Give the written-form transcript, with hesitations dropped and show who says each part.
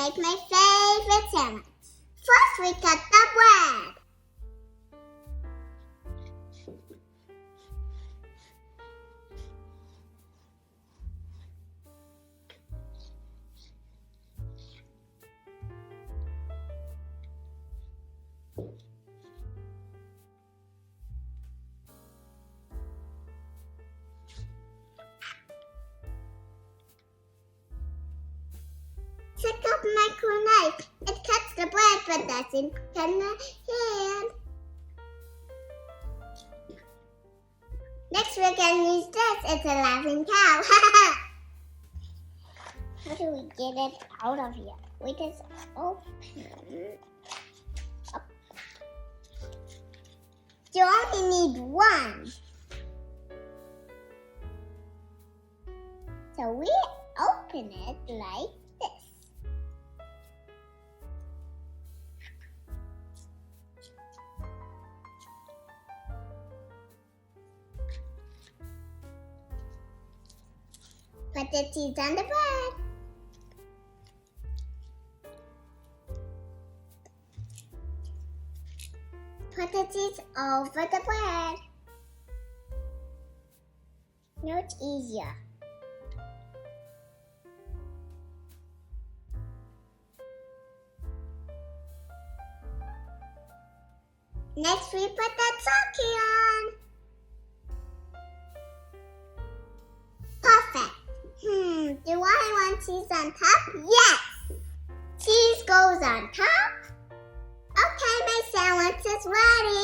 Speaker 1: make my favorite sandwich. First, we cut the bread. Pick up my cool knife. It cuts the bread but doesn't cut the hand. Next we're going to use this. It's a laughing cow. How do we get it out of here? We just open up. You only need one. So we open it like this. Put the cheese on the bread. Put the cheese over the bread. Now it's easier. Next, we put the turkey on. Perfect. Do I want cheese on top? Yes. Cheese goes on top. Okay, my sandwich is ready.